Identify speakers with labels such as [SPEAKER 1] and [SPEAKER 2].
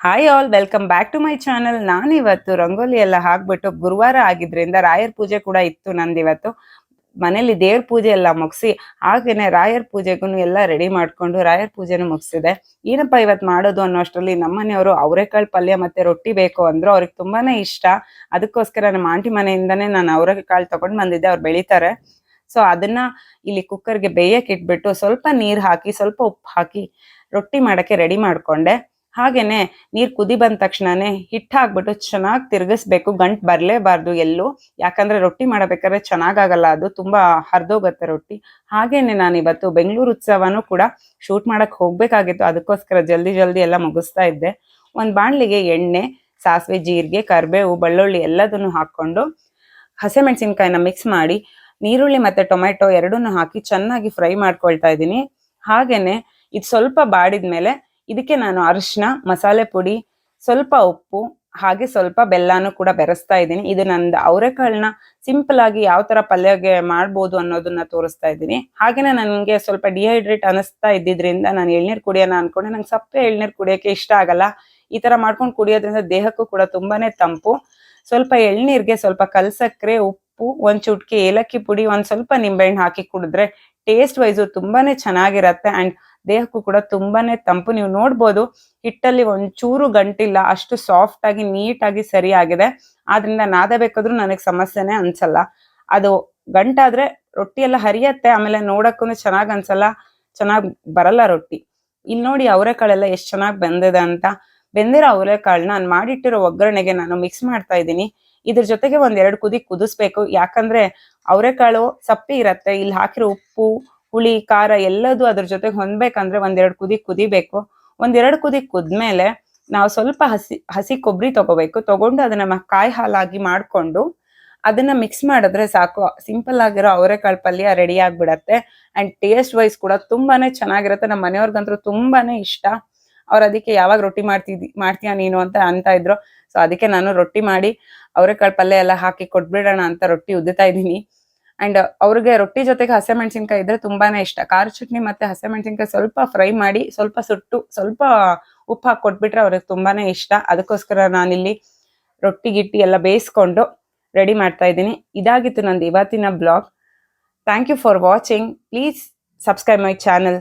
[SPEAKER 1] Hi all, welcome back to my channel. ನಾನಿವತ್ತು ರಂಗೋಲಿ ಎಲ್ಲ ಹಾಕ್ಬಿಟ್ಟು ಗುರುವಾರ ಆಗಿದ್ರಿಂದ ರಾಯರ್ ಪೂಜೆ ಕೂಡ ಇತ್ತು ನಂದಿವತ್ತು. ಮನೇಲಿ ದೇವ್ರ ಪೂಜೆ ಎಲ್ಲ ಮುಗಿಸಿ ಹಾಗೇನೆ ರಾಯರ್ ಪೂಜೆಗೂ ಎಲ್ಲ ರೆಡಿ ಮಾಡ್ಕೊಂಡು ರಾಯರ್ ಪೂಜೆನೂ ಮುಗಿಸಿದೆ. ಏನಪ್ಪ ಇವತ್ತು ಮಾಡೋದು ಅನ್ನೋ ಅಷ್ಟರಲ್ಲಿ ನಮ್ಮನೆಯವರು ಅವರೆಕಾಳು ಪಲ್ಯ ಮತ್ತೆ ರೊಟ್ಟಿ ಬೇಕು ಅಂದ್ರು. ಅವ್ರಿಗೆ ತುಂಬಾನೇ ಇಷ್ಟ. ಅದಕ್ಕೋಸ್ಕರ ನಮ್ಮ ಆಂಟಿ ಮನೆಯಿಂದನೇ ನಾನು ಅವರೆಕಾಳು ತಗೊಂಡ್ ಬಂದಿದ್ದೆ, ಅವ್ರು ಬೆಳಿತಾರೆ. ಸೊ ಅದನ್ನ ಇಲ್ಲಿ ಕುಕ್ಕರ್ಗೆ ಬೇಯಕ್ಕೆ ಇಟ್ಬಿಟ್ಟು ಸ್ವಲ್ಪ ನೀರು ಹಾಕಿ ಸ್ವಲ್ಪ ಉಪ್ಪು ಹಾಕಿ ರೊಟ್ಟಿ ಮಾಡಕ್ಕೆ ರೆಡಿ ಮಾಡ್ಕೊಂಡೆ. ಹಾಗೇನೆ ನೀರ್ ಕುದಿ ಬಂದ ತಕ್ಷಣನೇ ಹಿಟ್ಟು ಹಾಕ್ಬಿಟ್ಟು ಚೆನ್ನಾಗಿ ತಿರ್ಗಿಸ್ಬೇಕು, ಗಂಟ್ ಬರ್ಲೇಬಾರ್ದು ಎಲ್ಲೂ. ಯಾಕಂದ್ರೆ ರೊಟ್ಟಿ ಮಾಡಬೇಕಾದ್ರೆ ಚೆನ್ನಾಗಾಗಲ್ಲ, ಅದು ತುಂಬಾ ಹರಿದೋಗತ್ತೆ ರೊಟ್ಟಿ. ಹಾಗೇನೆ ನಾನು ಇವತ್ತು ಬೆಂಗಳೂರು ಉತ್ಸವನೂ ಕೂಡ ಶೂಟ್ ಮಾಡಕ್ ಹೋಗ್ಬೇಕಾಗಿತ್ತು, ಅದಕ್ಕೋಸ್ಕರ ಜಲ್ದಿ ಜಲ್ದಿ ಎಲ್ಲ ಮುಗಿಸ್ತಾ ಇದ್ದೆ. ಒಂದ್ ಬಾಣ್ಲಿಗೆ ಎಣ್ಣೆ, ಸಾಸಿವೆ, ಜೀರಿಗೆ, ಕರಿಬೇವು, ಬೆಳ್ಳುಳ್ಳಿ ಎಲ್ಲದನ್ನು ಹಾಕೊಂಡು ಹಸಿಮೆಣಸಿನ್ಕಾಯಿನ ಮಿಕ್ಸ್ ಮಾಡಿ ನೀರುಳ್ಳಿ ಮತ್ತೆ ಟೊಮೆಟೊ ಎರಡನ್ನೂ ಹಾಕಿ ಚೆನ್ನಾಗಿ ಫ್ರೈ ಮಾಡ್ಕೊಳ್ತಾ ಇದ್ದೀನಿ. ಹಾಗೇನೆ ಇದು ಸ್ವಲ್ಪ ಬಾಡಿದ್ಮೇಲೆ ಇದಕ್ಕೆ ನಾನು ಅರಿಶಿನ, ಮಸಾಲೆ ಪುಡಿ, ಸ್ವಲ್ಪ ಉಪ್ಪು ಹಾಗೆ ಸ್ವಲ್ಪ ಬೆಲ್ಲನೂ ಕೂಡ ಬೆರೆಸ್ತಾ ಇದ್ದೀನಿ. ಇದು ನಂದು ಅವರೆಕಾಳನ್ನ ಸಿಂಪಲ್ ಆಗಿ ಯಾವ ತರ ಪಲ್ಯಗೆ ಮಾಡ್ಬೋದು ಅನ್ನೋದನ್ನ ತೋರಿಸ್ತಾ ಇದ್ದೀನಿ. ಹಾಗೇನೆ ನನಗೆ ಸ್ವಲ್ಪ ಡಿಹೈಡ್ರೇಟ್ ಅನಿಸ್ತಾ ಇದ್ದಿದ್ರಿಂದ ನಾನು ಎಳ್ನೀರು ಕುಡಿಯೋಣ ಅನ್ಕೊಂಡೆ. ನಂಗೆ ಸಪ್ಪೆ ಎಳ್ನೀರು ಕುಡಿಯೋಕೆ ಇಷ್ಟ ಆಗಲ್ಲ. ಈ ತರ ಮಾಡ್ಕೊಂಡು ಕುಡಿಯೋದ್ರಿಂದ ದೇಹಕ್ಕೂ ಕೂಡ ತುಂಬಾನೇ ತಂಪು. ಸ್ವಲ್ಪ ಎಳ್ನೀರ್ಗೆ ಸ್ವಲ್ಪ ಕಲ್ಸಕ್ರೆ, ಉಪ್ಪು, ಒಂದ್ ಚುಟ್ಕಿ ಏಲಕ್ಕಿ ಪುಡಿ, ಒಂದ್ ಸ್ವಲ್ಪ ನಿಂಬೆಹಣ್ಣು ಹಾಕಿ ಕುಡಿದ್ರೆ ಟೇಸ್ಟ್ ವೈಸು ತುಂಬಾನೇ ಚೆನ್ನಾಗಿರತ್ತೆ ಅಂಡ್ ದೇಹಕ್ಕೂ ಕೂಡ ತುಂಬಾನೇ ತಂಪು. ನೀವು ನೋಡ್ಬೋದು ಹಿಟ್ಟಲ್ಲಿ ಒಂಚೂರು ಗಂಟಿಲ್ಲ, ಅಷ್ಟು ಸಾಫ್ಟ್ ಆಗಿ ನೀಟಾಗಿ ಸರಿ ಆಗಿದೆ. ಆದ್ರಿಂದ ನಾದಬೇಕಾದ್ರೂ ನನಗೆ ಸಮಸ್ಯೆನೇ ಅನ್ಸಲ್ಲ. ಅದು ಗಂಟಾದ್ರೆ ರೊಟ್ಟಿ ಎಲ್ಲ ಹರಿಯತ್ತೆ, ಆಮೇಲೆ ನೋಡಕ್ಕೂ ಚೆನ್ನಾಗ್ ಅನ್ಸಲ್ಲ, ಚೆನ್ನಾಗ್ ಬರಲ್ಲ ರೊಟ್ಟಿ. ಇಲ್ಲಿ ನೋಡಿ ಅವರೆಕಾಳೆಲ್ಲ ಎಷ್ಟು ಚೆನ್ನಾಗಿ ಬೆಂದಿದೆ ಅಂತ. ಬೆಂದಿರೋ ಅವರೆಕಾಳನ್ನ ನಾನು ಮಾಡಿಟ್ಟಿರೋ ಒಗ್ಗರಣೆಗೆ ನಾನು ಮಿಕ್ಸ್ ಮಾಡ್ತಾ ಇದ್ದೀನಿ. ಇದ್ರ ಜೊತೆಗೆ ಒಂದೆರಡು ಕುದಿ ಕುದಿಸ್ಬೇಕು, ಯಾಕಂದ್ರೆ ಅವರೆಕಾಳು ಸಪ್ಪಿ ಇರತ್ತೆ. ಇಲ್ಲಿ ಹಾಕಿರೋ ಉಪ್ಪು, ಹುಳಿ, ಖಾರ ಎಲ್ಲದೂ ಅದ್ರ ಜೊತೆಗೆ ಹೊಂದ್ಬೇಕಂದ್ರೆ ಒಂದೆರಡು ಕುದಿ ಕುದಿಬೇಕು. ಒಂದೆರಡು ಕುದಿ ಕುದ್ಮೇಲೆ ನಾವು ಸ್ವಲ್ಪ ಹಸಿ ಕೊಬ್ಬರಿ ತಗೊಂಡು ಅದನ್ನ ಕಾಯಿ ಹಾಲಾಗಿ ಮಾಡ್ಕೊಂಡು ಅದನ್ನ ಮಿಕ್ಸ್ ಮಾಡಿದ್ರೆ ಸಾಕು. ಸಿಂಪಲ್ ಆಗಿರೋ ಅವರೆಕಾಳು ಪಲ್ಯ ರೆಡಿ ಆಗ್ಬಿಡತ್ತೆ. ಅಂಡ್ ಟೇಸ್ಟ್ ವೈಸ್ ಕೂಡ ತುಂಬಾನೇ ಚೆನ್ನಾಗಿರುತ್ತೆ. ನಮ್ಮ ಮನೆಯವ್ರಿಗಂತೂ ತುಂಬಾನೇ ಇಷ್ಟ. ಅವ್ರು ಅದಕ್ಕೆ ಯಾವಾಗ ರೊಟ್ಟಿ ಮಾಡ್ತೀಯಾ ನೀನು ಅಂತ ಇದ್ರು. ಸೊ ಅದಕ್ಕೆ ನಾನು ರೊಟ್ಟಿ ಮಾಡಿ ಅವರೆಕಾಳು ಪಲ್ಯ ಎಲ್ಲ ಹಾಕಿ ಕೊಟ್ಬಿಡೋಣ ಅಂತ ರೊಟ್ಟಿ ಉದ್ದುತ್ತಾ ಇದ್ದೀನಿ. ಅಂಡ್ ಅವ್ರಿಗೆ ರೊಟ್ಟಿ ಜೊತೆಗೆ ಹಸಿಮೆಣಸಿನ್ಕಾಯಿ ಇದ್ರೆ ತುಂಬಾನೇ ಇಷ್ಟ. ಖಾರ ಚಟ್ನಿ ಮತ್ತೆ ಹಸಿಮೆಣಸಿನ್ಕಾಯಿ ಸ್ವಲ್ಪ ಫ್ರೈ ಮಾಡಿ ಸ್ವಲ್ಪ ಸುಟ್ಟು ಸ್ವಲ್ಪ ಉಪ್ಪು ಹಾಕಿ ಕೊಟ್ಬಿಟ್ರೆ ಅವ್ರಿಗೆ ತುಂಬಾನೇ ಇಷ್ಟ. ಅದಕ್ಕೋಸ್ಕರ ನಾನಿಲ್ಲಿ ರೊಟ್ಟಿ ಗಿಟ್ಟಿ ಎಲ್ಲ ಬೇಯಿಸ್ಕೊಂಡು ರೆಡಿ ಮಾಡ್ತಾ ಇದ್ದೀನಿ. ಇದಾಗಿತ್ತು ನಂದು ಇವತ್ತಿನ blog. Thank you for watching. Please subscribe my channel.